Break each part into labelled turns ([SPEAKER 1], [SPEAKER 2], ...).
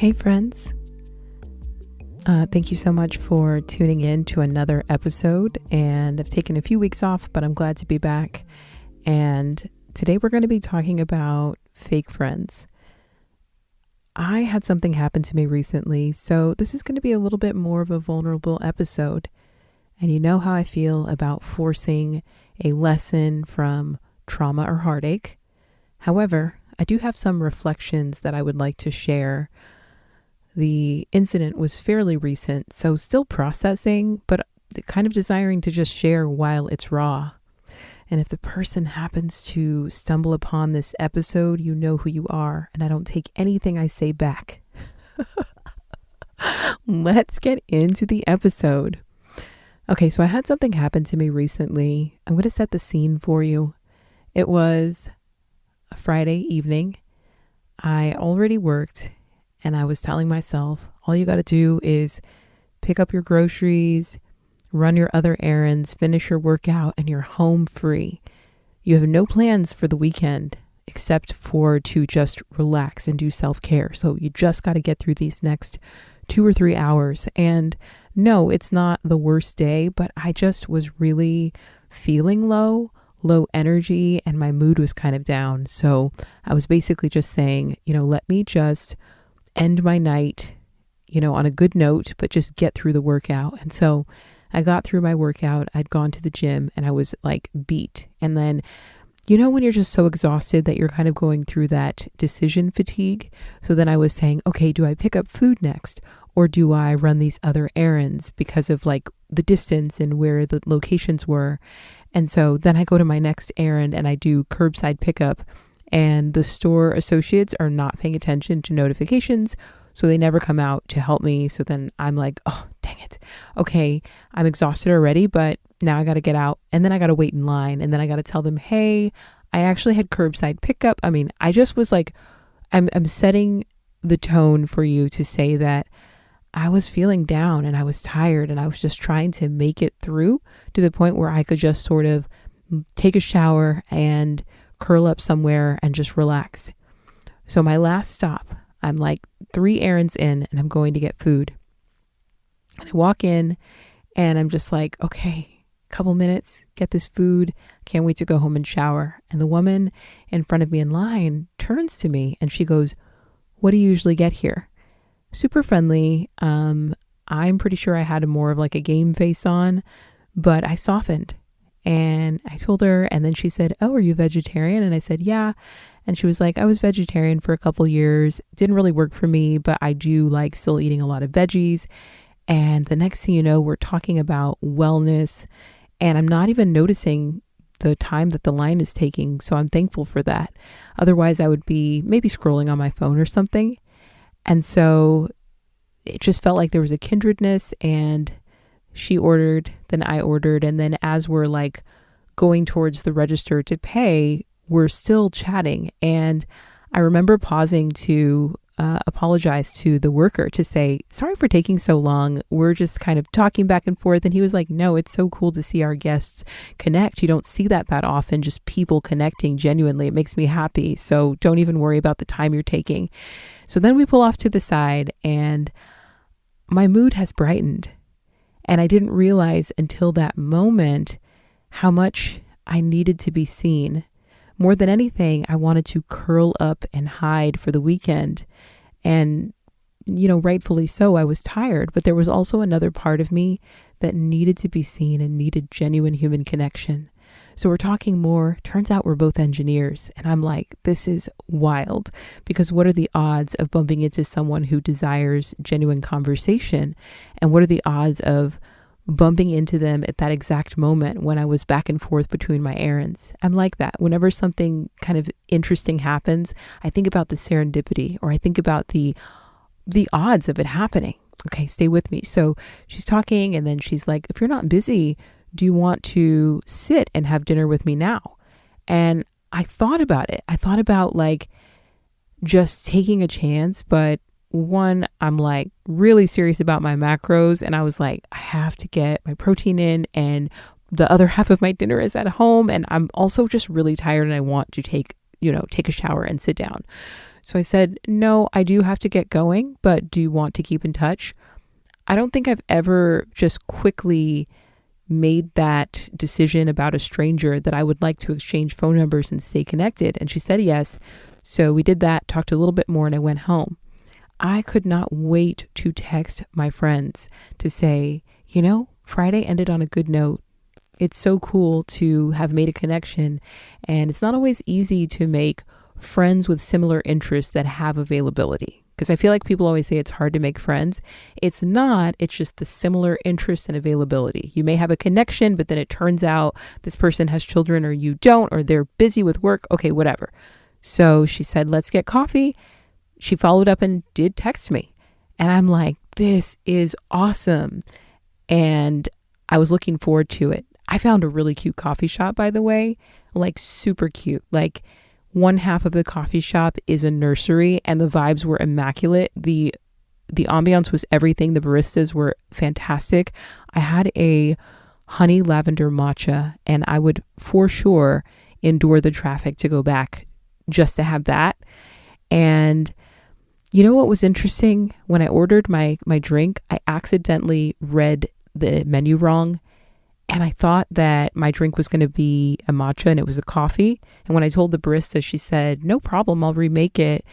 [SPEAKER 1] Hey friends, thank you so much for tuning in to another episode, and I've taken a few weeks off, but I'm glad to be back. And today we're going to be talking about fake friends. I had something happen to me recently, so this is going to be a little bit more of a vulnerable episode. And you know how I feel about forcing a lesson from trauma or heartache. However, I do have some reflections that I would like to share. The incident was fairly recent, so still processing, but kind of desiring to just share while it's raw. And if the person happens to stumble upon this episode, you know who you are, and I don't take anything I say back. Let's get into the episode. Okay, so I had something happen to me recently. I'm going to set the scene for you. It was a Friday evening. I already worked. And I was telling myself, all you got to do is pick up your groceries, run your other errands, finish your workout, and you're home free. You have no plans for the weekend except for to just relax and do self-care. So you just got to get through these next 2 or 3 hours. And no, it's not the worst day, but I just was really feeling low energy, and my mood was kind of down. So I was basically just saying, let me just end my night, on a good note, but just get through the workout. And so I got through my workout. I'd gone to the gym and I was like beat. And then, when you're just so exhausted that you're kind of going through that decision fatigue. So then I was saying, okay, do I pick up food next? Or do I run these other errands because of like the distance and where the locations were? And so then I go to my next errand and I do curbside pickup. And the store associates are not paying attention to notifications, so they never come out to help me. So then I'm like, oh, dang it. Okay, I'm exhausted already, but now I got to get out. And then I got to wait in line. And then I got to tell them, hey, I actually had curbside pickup. I mean, I just was like, I'm setting the tone for you to say that I was feeling down and I was tired and I was just trying to make it through to the point where I could just sort of take a shower and curl up somewhere and just relax. So my last stop, I'm like 3 errands in and I'm going to get food. And I walk in and I'm just like, okay, couple minutes, get this food. Can't wait to go home and shower. And the woman in front of me in line turns to me and she goes, what do you usually get here? Super friendly. I'm pretty sure I had more of like a game face on, but I softened. And I told her, and then she said, oh, are you vegetarian? And I said, yeah. And she was like, I was vegetarian for a couple years. Didn't really work for me, but I do like still eating a lot of veggies. And the next thing you know, we're talking about wellness, and I'm not even noticing the time that the line is taking. So I'm thankful for that. Otherwise, I would be maybe scrolling on my phone or something. And so it just felt like there was a kindredness, and she ordered, then I ordered. And then as we're like going towards the register to pay, we're still chatting. And I remember pausing to apologize to the worker to say, sorry for taking so long. We're just kind of talking back and forth. And he was like, no, it's so cool to see our guests connect. You don't see that often, just people connecting genuinely. It makes me happy. So don't even worry about the time you're taking. So then we pull off to the side and my mood has brightened. And I didn't realize until that moment how much I needed to be seen. More than anything, I wanted to curl up and hide for the weekend. And, rightfully so, I was tired. But there was also another part of me that needed to be seen and needed genuine human connection. So we're talking more. Turns out we're both engineers. And I'm like, this is wild, because what are the odds of bumping into someone who desires genuine conversation? And what are the odds of bumping into them at that exact moment when I was back and forth between my errands? I'm like that. Whenever something kind of interesting happens, I think about the serendipity, or I think about the odds of it happening. Okay, stay with me. So she's talking and then she's like, if you're not busy, do you want to sit and have dinner with me now? And I thought about it. I thought about like just taking a chance, but one, I'm like really serious about my macros. And I was like, I have to get my protein in, and the other half of my dinner is at home. And I'm also just really tired and I want to take a shower and sit down. So I said, no, I do have to get going, but do you want to keep in touch? I don't think I've ever just quickly made that decision about a stranger that I would like to exchange phone numbers and stay connected. And she said yes. So we did that, talked a little bit more, and I went home. I could not wait to text my friends to say, Friday ended on a good note. It's so cool to have made a connection. And it's not always easy to make friends with similar interests that have availability. Because I feel like people always say it's hard to make friends. It's not. It's just the similar interests and availability. You may have a connection, but then it turns out this person has children or you don't, or they're busy with work. Okay, whatever. So she said, let's get coffee. She followed up and did text me. And I'm like, this is awesome. And I was looking forward to it. I found a really cute coffee shop, by the way, like super cute. Like one half of the coffee shop is a nursery and the vibes were immaculate. The ambiance was everything. The baristas were fantastic. I had a honey lavender matcha and I would for sure endure the traffic to go back just to have that. And you know what was interesting? When I ordered my drink, I accidentally read the menu wrong. And I thought that my drink was going to be a matcha and it was a coffee. And when I told the barista, she said, no problem, I'll remake it.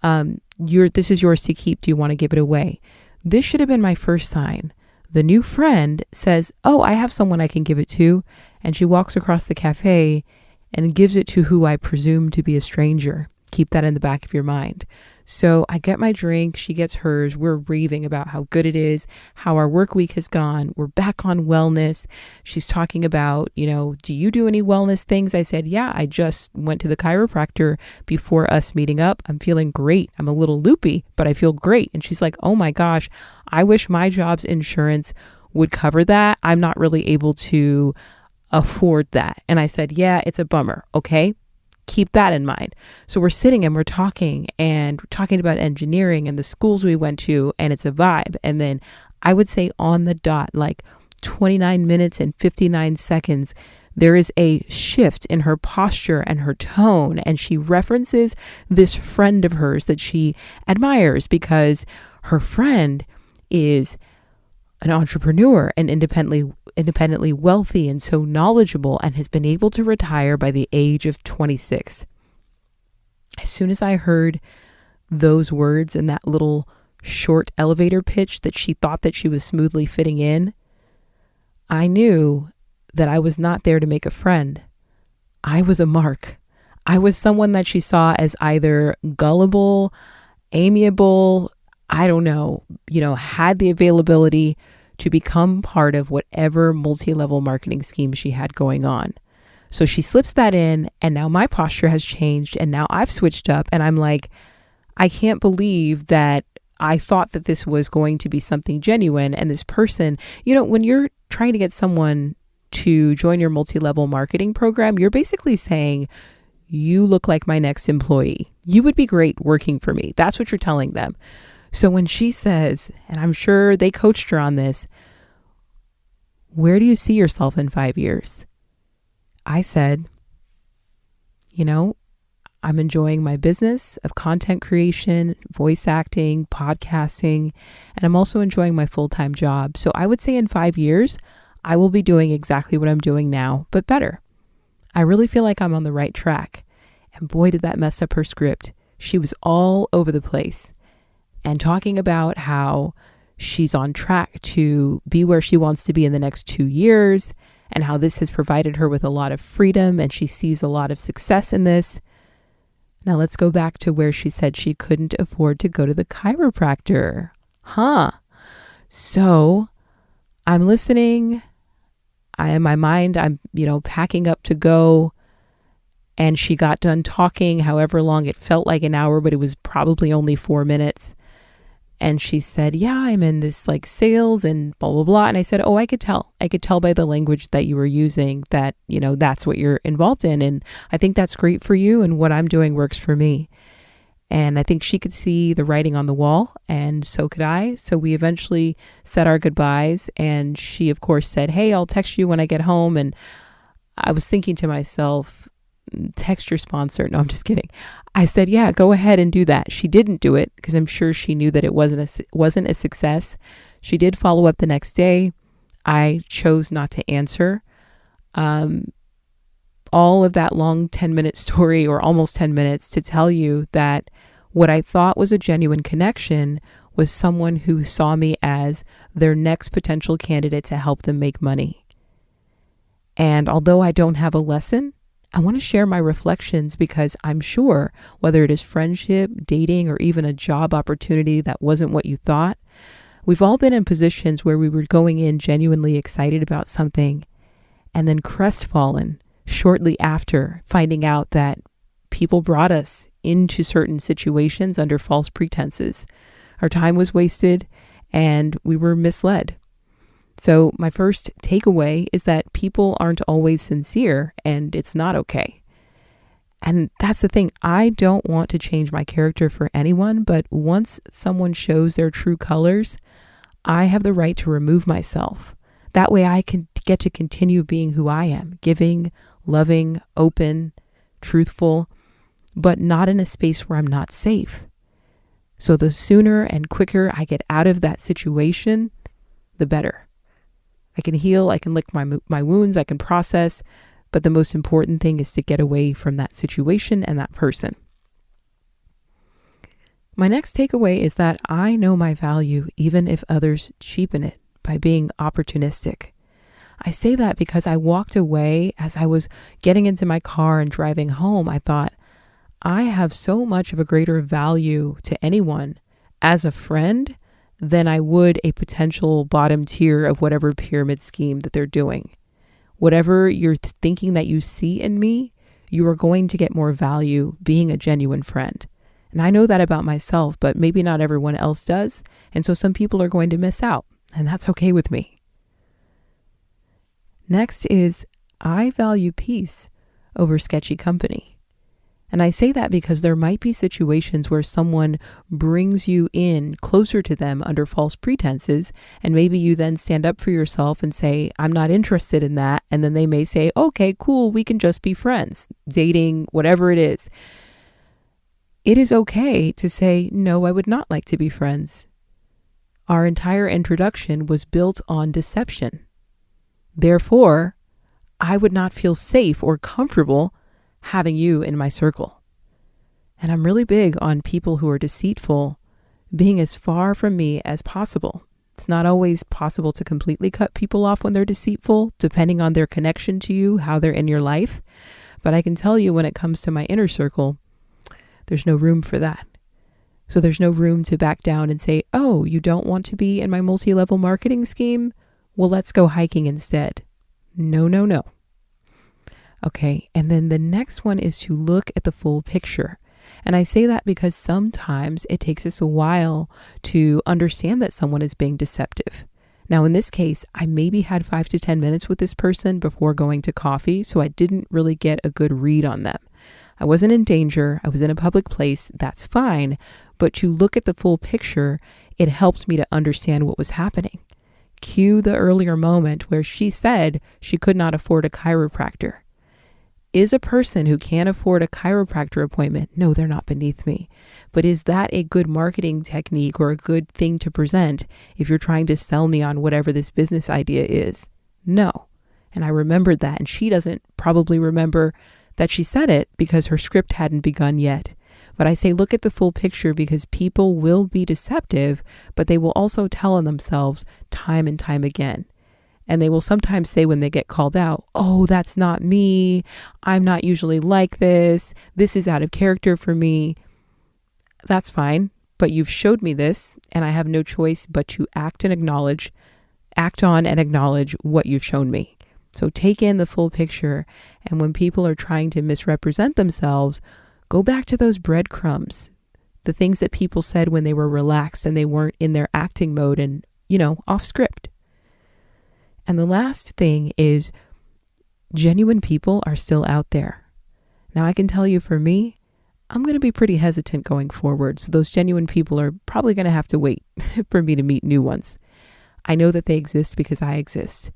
[SPEAKER 1] This is yours to keep. Do you want to give it away? This should have been my first sign. The new friend says, oh, I have someone I can give it to. And she walks across the cafe and gives it to who I presume to be a stranger. Keep that in the back of your mind. So I get my drink, she gets hers. We're raving about how good it is, how our work week has gone. We're back on wellness. She's talking about, do you do any wellness things? I said, yeah, I just went to the chiropractor before us meeting up. I'm feeling great. I'm a little loopy, but I feel great. And she's like, oh my gosh, I wish my job's insurance would cover that. I'm not really able to afford that. And I said, yeah, it's a bummer. Okay. Keep that in mind. So we're sitting and we're talking about engineering and the schools we went to, and it's a vibe. And then I would say on the dot, like 29 minutes and 59 seconds, there is a shift in her posture and her tone. And she references this friend of hers that she admires because her friend is an entrepreneur and independently wealthy and so knowledgeable and has been able to retire by the age of 26. As soon as I heard those words in that little short elevator pitch that she thought that she was smoothly fitting in, I knew that I was not there to make a friend. I was a mark. I was someone that she saw as either gullible, amiable, I don't know, had the availability to become part of whatever multi-level marketing scheme she had going on. So she slips that in, and now my posture has changed, and now I've switched up, and I'm like, I can't believe that I thought that this was going to be something genuine, and this person, when you're trying to get someone to join your multi-level marketing program, you're basically saying, you look like my next employee. You would be great working for me. That's what you're telling them. So when she says, and I'm sure they coached her on this, where do you see yourself in 5 years? I said, I'm enjoying my business of content creation, voice acting, podcasting, and I'm also enjoying my full-time job. So I would say in 5 years, I will be doing exactly what I'm doing now, but better. I really feel like I'm on the right track. And boy, did that mess up her script. She was all over the place. And talking about how she's on track to be where she wants to be in the next 2 years and how this has provided her with a lot of freedom and she sees a lot of success in this. Now let's go back to where she said she couldn't afford to go to the chiropractor. So I'm listening. In my mind, I'm, packing up to go. And she got done talking however long. It felt like an hour, but it was probably only 4 minutes. And she said, yeah, I'm in this like sales and blah, blah, blah. And I said, oh, I could tell by the language that you were using that, that's what you're involved in. And I think that's great for you. And what I'm doing works for me. And I think she could see the writing on the wall. And so could I. So we eventually said our goodbyes. And she, of course, said, hey, I'll text you when I get home. And I was thinking to myself, text your sponsor. No, I'm just kidding. I said, yeah, go ahead and do that. She didn't do it because I'm sure she knew that it wasn't a success. She did follow up the next day. I chose not to answer. All of that long 10-minute story, or almost 10 minutes, to tell you that what I thought was a genuine connection was someone who saw me as their next potential candidate to help them make money. And although I don't have a lesson, I want to share my reflections because I'm sure whether it is friendship, dating, or even a job opportunity that wasn't what you thought, we've all been in positions where we were going in genuinely excited about something and then crestfallen shortly after finding out that people brought us into certain situations under false pretenses. Our time was wasted and we were misled. So my first takeaway is that people aren't always sincere and it's not okay. And that's the thing. I don't want to change my character for anyone, but once someone shows their true colors, I have the right to remove myself. That way I can get to continue being who I am, giving, loving, open, truthful, but not in a space where I'm not safe. So the sooner and quicker I get out of that situation, the better. I can heal, I can lick my wounds, I can process, but the most important thing is to get away from that situation and that person. My next takeaway is that I know my value even if others cheapen it by being opportunistic. I say that because I walked away as I was getting into my car and driving home. I thought, I have so much of a greater value to anyone as a friend than I would a potential bottom tier of whatever pyramid scheme that they're doing. Whatever you're thinking that you see in me, you are going to get more value being a genuine friend. And I know that about myself, but maybe not everyone else does. And so some people are going to miss out, and that's okay with me. Next is I value peace over sketchy company. And I say that because there might be situations where someone brings you in closer to them under false pretenses, and maybe you then stand up for yourself and say, I'm not interested in that. And then they may say, okay, cool, we can just be friends, dating, whatever it is. It is okay to say, no, I would not like to be friends. Our entire introduction was built on deception. Therefore, I would not feel safe or comfortable having you in my circle. And I'm really big on people who are deceitful being as far from me as possible. It's not always possible to completely cut people off when they're deceitful, depending on their connection to you, how they're in your life. But I can tell you when it comes to my inner circle, there's no room for that. So there's no room to back down and say, oh, you don't want to be in my multi-level marketing scheme? Well, let's go hiking instead. No, no, no. Okay, and then the next one is to look at the full picture. And I say that because sometimes it takes us a while to understand that someone is being deceptive. Now, in this case, I maybe had 5 to 10 minutes with this person before going to coffee, so I didn't really get a good read on them. I wasn't in danger. I was in a public place. That's fine. But to look at the full picture, it helped me to understand what was happening. Cue the earlier moment where she said she could not afford a chiropractor. Is a person who can't afford a chiropractor appointment, no, they're not beneath me. But is that a good marketing technique or a good thing to present if you're trying to sell me on whatever this business idea is? No. And I remembered that, and she doesn't probably remember that she said it because her script hadn't begun yet. But I say look at the full picture because people will be deceptive, but they will also tell on themselves time and time again. And they will sometimes say when they get called out, oh, that's not me. I'm not usually like this. This is out of character for me. That's fine. But you've showed me this and I have no choice but to act on and acknowledge what you've shown me. So take in the full picture. And when people are trying to misrepresent themselves, go back to those breadcrumbs, the things that people said when they were relaxed and they weren't in their acting mode and, off script. And the last thing is genuine people are still out there. Now, I can tell you for me, I'm going to be pretty hesitant going forward. So those genuine people are probably going to have to wait for me to meet new ones. I know that they exist because I exist.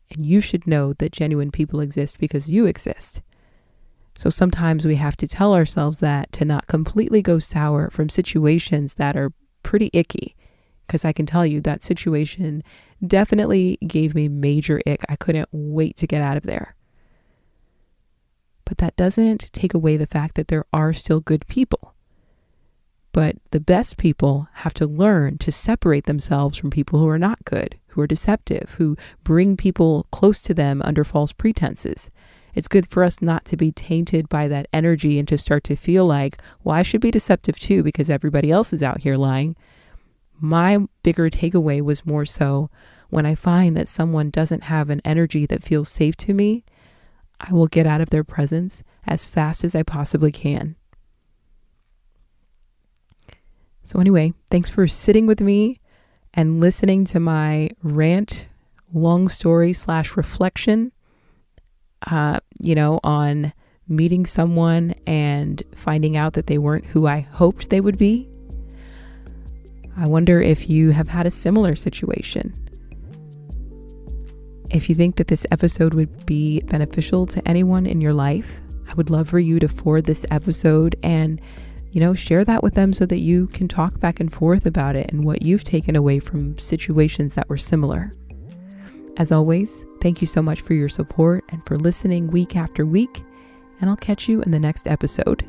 [SPEAKER 1] And you should know that genuine people exist because you exist. So sometimes we have to tell ourselves that to not completely go sour from situations that are pretty icky. Because I can tell you that situation definitely gave me major ick. I couldn't wait to get out of there. But that doesn't take away the fact that there are still good people. But the best people have to learn to separate themselves from people who are not good, who are deceptive, who bring people close to them under false pretenses. It's good for us not to be tainted by that energy and to start to feel like, well, I should be deceptive too because everybody else is out here lying. My bigger takeaway was more so when I find that someone doesn't have an energy that feels safe to me, I will get out of their presence as fast as I possibly can. So anyway, thanks for sitting with me and listening to my rant, long story / reflection, on meeting someone and finding out that they weren't who I hoped they would be. I wonder if you have had a similar situation. If you think that this episode would be beneficial to anyone in your life, I would love for you to forward this episode and, share that with them so that you can talk back and forth about it and what you've taken away from situations that were similar. As always, thank you so much for your support and for listening week after week, and I'll catch you in the next episode.